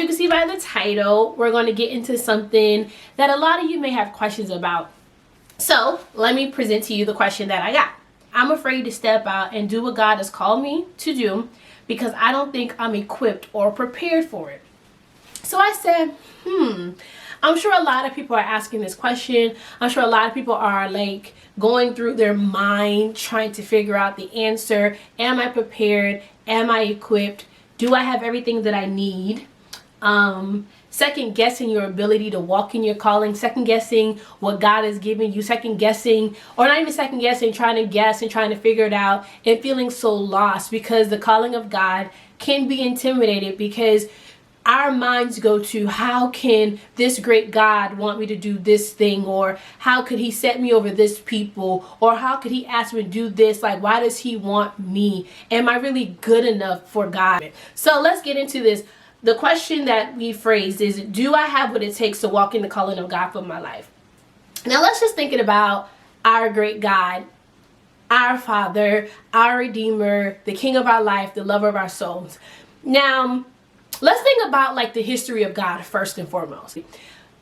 you can see by the title, we're going to get into something that a lot of you may have questions about. So let me present to you the question that I got. I'm afraid to step out and do what God has called me to do because I don't think I'm equipped or prepared for it. So I said, I'm sure a lot of people are asking this question. I'm sure a lot of people are like going through their mind trying to figure out the answer. Am I prepared? Am I equipped? Do I have everything that I need? Second guessing your ability to walk in your calling, second guessing what God has given you, second guessing, or not even second guessing, trying to guess and trying to figure it out and feeling so lost because the calling of God can be intimidated because our minds go to how can this great God want me to do this thing, or how could he set me over this people, or how could he ask me to do this? Like, why does he want me? Am I really good enough for God? So let's get into this. The question that we phrased is, do I have what it takes to walk in the calling of God for my life? Now let's just think about our great God, our Father, our Redeemer, the King of our life, the lover of our souls. Now, let's think about like the history of God first and foremost.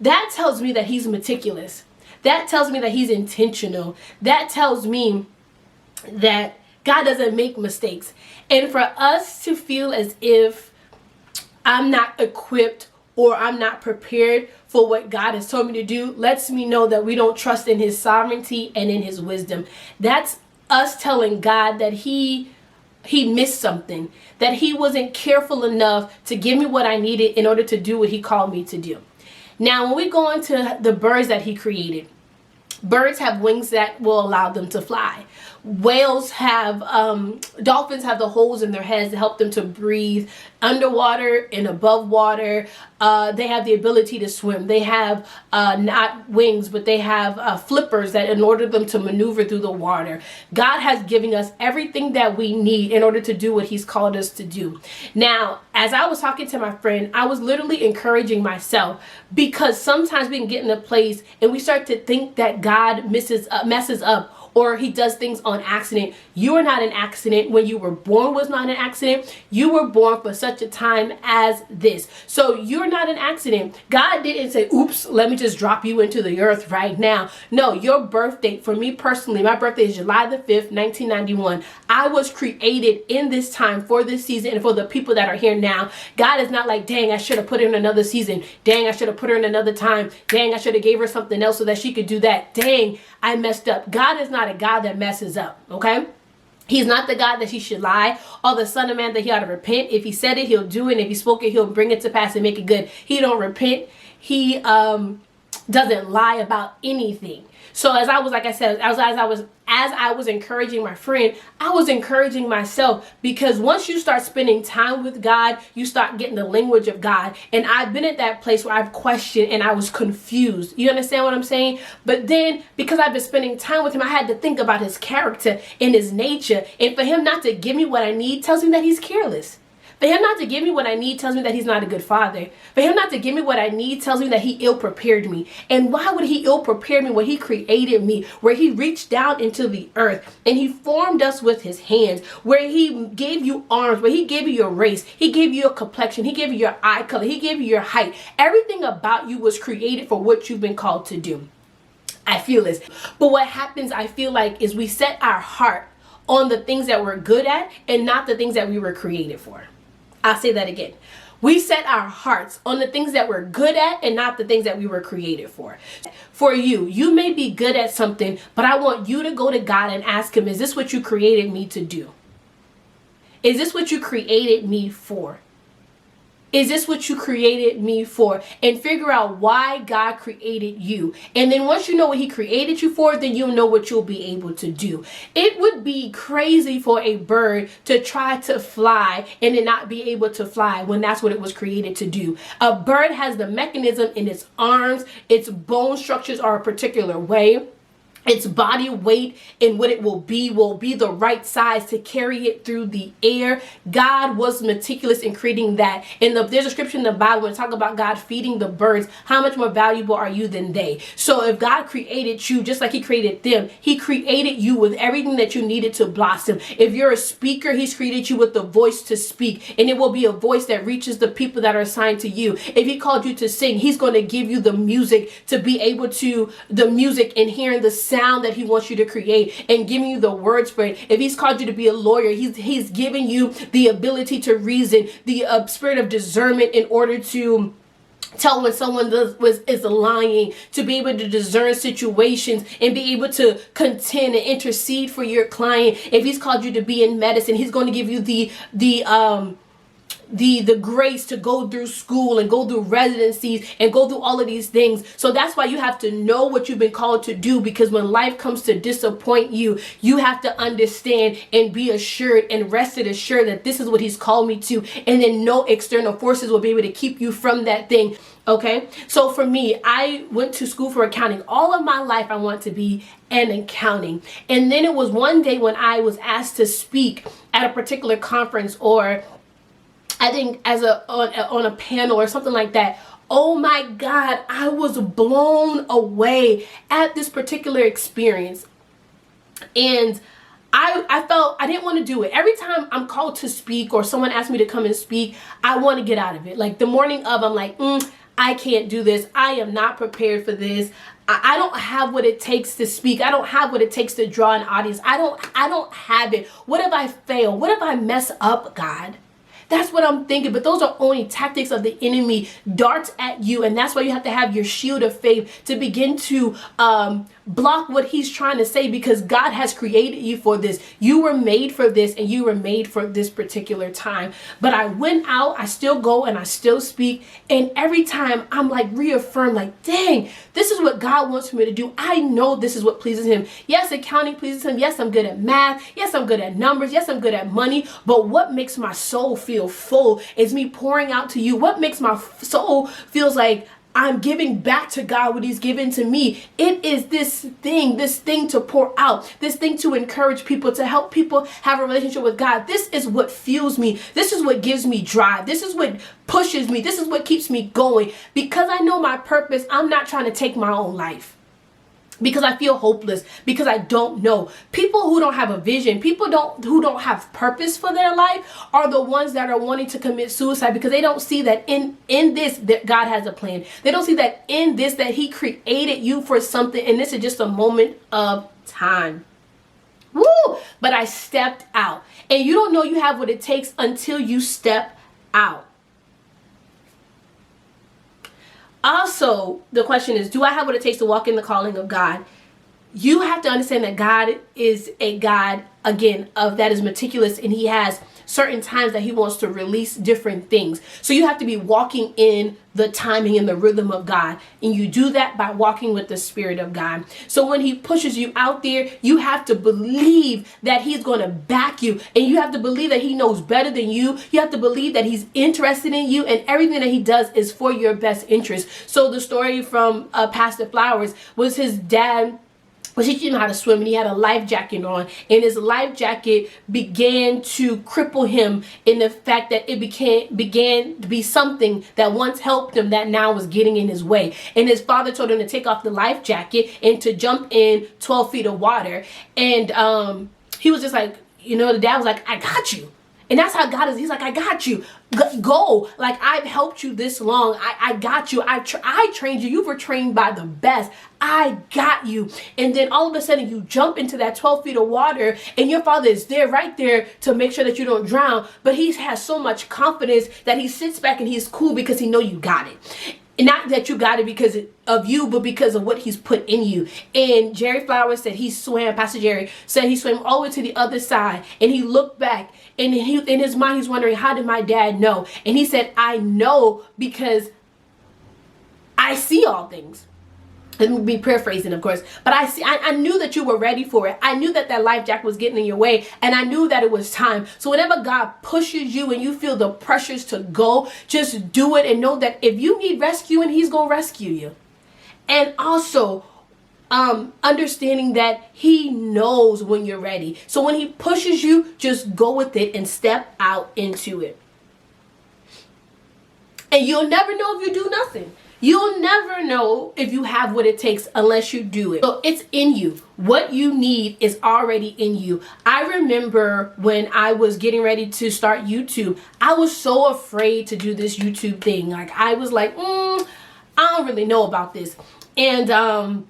That tells me that he's meticulous. That tells me that he's intentional. That tells me that God doesn't make mistakes. And for us to feel as if I'm not equipped or I'm not prepared for what God has told me to do lets me know that we don't trust in his sovereignty and in his wisdom. That's us telling God that he missed something, that he wasn't careful enough to give me what I needed in order to do what he called me to do. Now, when we go into the birds that he created, birds have wings that will allow them to fly. Whales have, dolphins have the holes in their heads to help them to breathe underwater and above water. They have the ability to swim. They have not wings, but they have flippers that in order them to maneuver through the water. God has given us everything that we need in order to do what he's called us to do. Now, as I was talking to my friend, I was literally encouraging myself because sometimes we can get in a place and we start to think that God messes up, or he does things on accident. You are not an accident. When you were born was not an accident. You were born for such a time as this. So you're not an accident. God didn't say, oops, let me just drop you into the earth right now. No, your birth date, for me personally, my birthday is July the 5th, 1991. I was created in this time for this season and for the people that are here now. God is not like, dang, I should have put her in another season. Dang, I should have put her in another time. Dang, I should have gave her something else so that she could do that. Dang, I messed up. God is not a God that messes up, okay? He's not the God that he should lie, or the son of man that he ought to repent. If he said it, he'll do it. And if he spoke it, he'll bring it to pass and make it good. He don't repent. He doesn't lie about anything. So as I was, like I said, as I was encouraging my friend, I was encouraging myself, because once you start spending time with God, you start getting the language of God. And I've been at that place where I've questioned and I was confused. You understand what I'm saying? But then because I've been spending time with him, I had to think about his character and his nature. And for him not to give me what I need tells me that he's careless. For him not to give me what I need tells me that he's not a good father. For him not to give me what I need tells me that he ill-prepared me. And why would he ill-prepare me when he created me, where he reached down into the earth and he formed us with his hands, where he gave you arms, where he gave you your race, he gave you your complexion, he gave you your eye color, he gave you your height. Everything about you was created for what you've been called to do. I feel this. But what happens, I feel like, is we set our heart on the things that we're good at and not the things that we were created for. I'll say that again. We set our hearts on the things that we're good at and not the things that we were created for. For you, you may be good at something, but I want you to go to God and ask him, is this what you created me to do? Is this what you created me for? Is this what you created me for? And figure out why God created you. And then once you know what he created you for, then you'll know what you'll be able to do. It would be crazy for a bird to try to fly and then not be able to fly when that's what it was created to do. A bird has the mechanism in its arms, its bone structures are a particular way. its body weight and what it will be the right size to carry it through the air. God was meticulous in creating that. And there's a scripture in the Bible when it talks about God feeding the birds. How much more valuable are you than they? So if God created you just like he created them, he created you with everything that you needed to blossom. If you're a speaker, he's created you with the voice to speak, and it will be a voice that reaches the people that are assigned to you. If he called you to sing, he's going to give you the music to be able to, the music and hearing the sound that he wants you to create and giving you the words for it. If he's called you to be a lawyer, he's giving you the ability to reason, the spirit of discernment in order to tell when someone is lying, to be able to discern situations and be able to contend and intercede for your client. If he's called you to be in medicine, he's going to give you the grace to go through school and go through residencies and go through all of these things. So that's why you have to know what you've been called to do, because when life comes to disappoint you, you have to understand and be assured and rested assured that this is what he's called me to, and then no external forces will be able to keep you from that thing. Okay, so for me, I went to school for accounting. All of my life I wanted to be an accounting. And then it was one day when I was asked to speak at a particular conference, or I think as on a panel or something like that. Oh my God, I was blown away at this particular experience. And I felt I didn't want to do it. Every time I'm called to speak or someone asks me to come and speak, I want to get out of it. Like the morning of, I'm like, I can't do this. I am not prepared for this. I don't have what it takes to speak. I don't have what it takes to draw an audience. I don't have it. What if I fail? What if I mess up, God? That's what I'm thinking. But those are only tactics of the enemy, darts at you. And that's why you have to have your shield of faith to begin to block what he's trying to say, because God has created you for this. You were made for this, and you were made for this particular time. But I went out, I still go and I still speak. And every time I'm like reaffirmed, like, dang, this is what God wants for me to do. I know this is what pleases him. Yes, accounting pleases him. Yes, I'm good at math. Yes, I'm good at numbers. Yes, I'm good at money. But what makes my soul feel full is me pouring out to you. What makes my soul feels like I'm giving back to God what he's given to me. It is this thing to pour out, this thing to encourage people, to help people have a relationship with God. This is what fuels me. This is what gives me drive. This is what pushes me. This is what keeps me going. Because I know my purpose, I'm not trying to take my own life because I feel hopeless, because I don't know. People who don't have a vision, who don't have purpose for their life are the ones that are wanting to commit suicide, because they don't see that in this that God has a plan. They don't see that in this that he created you for something, and this is just a moment of time. Woo! But I stepped out. And you don't know you have what it takes until you step out. Also, the question is, do I have what it takes to walk in the calling of God? You have to understand that God is a God, again, that is meticulous, and he has certain times that he wants to release different things. So you have to be walking in the timing and the rhythm of God. And you do that by walking with the Spirit of God. So when he pushes you out there, you have to believe that he's going to back you. And you have to believe that he knows better than you. You have to believe that he's interested in you, and everything that he does is for your best interest. So the story from Pastor Flowers was his dad was teaching him how to swim, and he had a life jacket on, and his life jacket began to cripple him in the fact that it began to be something that once helped him that now was getting in his way. And his father told him to take off the life jacket and to jump in 12 feet of water. And he was just like, the dad was like, I got you. And that's how God is. He's like, I got you. Go. Like, I've helped you this long. I got you. I trained you. You were trained by the best. I got you. And then all of a sudden you jump into that 12 feet of water, and your father is there, right there, to make sure that you don't drown. But he has so much confidence that he sits back and he's cool because he know you got it. And not that you got it because of you, but because of what he's put in you. And Jerry Flowers said Pastor Jerry said he swam all the way to the other side, and he looked back, and in his mind he's wondering, how did my dad know? And he said, I know because I see all things. Let me be paraphrasing, of course, but I knew that you were ready for it. I knew that life jacket was getting in your way, and I knew that it was time. So whenever God pushes you and you feel the pressures to go, just do it and know that if you need rescuing, he's going to rescue you. And also, understanding that he knows when you're ready. So when he pushes you, just go with it and step out into it. And you'll never know if you do nothing. You'll never know if you have what it takes unless you do it. So it's in you. What you need is already in you. I remember when I was getting ready to start YouTube, I was so afraid to do this YouTube thing. Like, I was like, I don't really know about this. And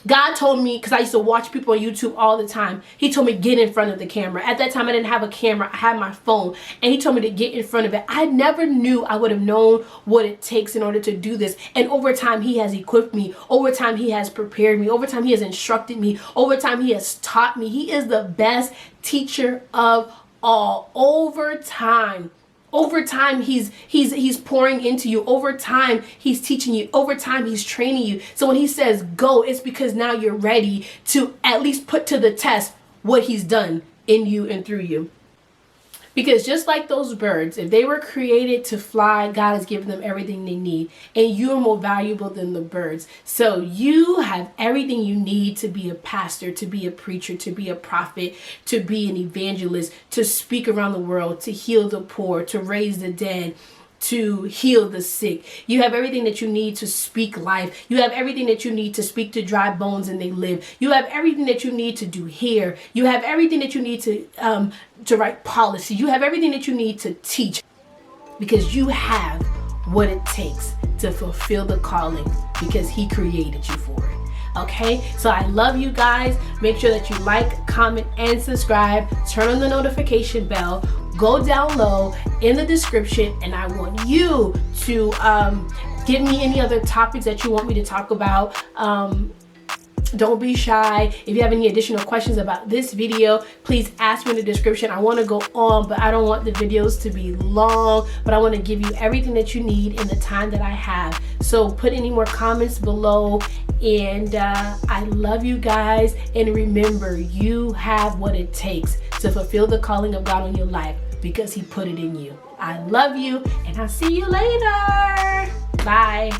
God told me, because I used to watch people on YouTube all the time, he told me get in front of the camera. At that time, I didn't have a camera. I had my phone, and he told me to get in front of it. I never knew I would have known what it takes in order to do this. And over time, he has equipped me. Over time, he has prepared me. Over time, he has instructed me. Over time, he has taught me. He is the best teacher of all. Over time, he's pouring into you. Over time, he's teaching you. Over time, he's training you. So when he says go, it's because now you're ready to at least put to the test what he's done in you and through you. Because just like those birds, if they were created to fly, God has given them everything they need. And you are more valuable than the birds. So you have everything you need to be a pastor, to be a preacher, to be a prophet, to be an evangelist, to speak around the world, to heal the poor, to raise the dead, to heal the sick. You have everything that you need to speak life. You have everything that you need to speak to dry bones and they live. You have everything that you need to do hair. You have everything that you need to write policy. You have everything that you need to teach, because you have what it takes to fulfill the calling, because he created you for it. Okay, so I love you guys. Make sure that you like, comment, and subscribe. Turn on the notification bell. Go down low in the description, and I want you to give me any other topics that you want me to talk about. Don't be shy. If you have any additional questions about this video, please ask me in the description. I want to go on, but I don't want the videos to be long, but I want to give you everything that you need in the time that I have. So put any more comments below, and I love you guys. And remember, you have what it takes to fulfill the calling of God on your life, because he put it in you. I love you, and I'll see you later. Bye.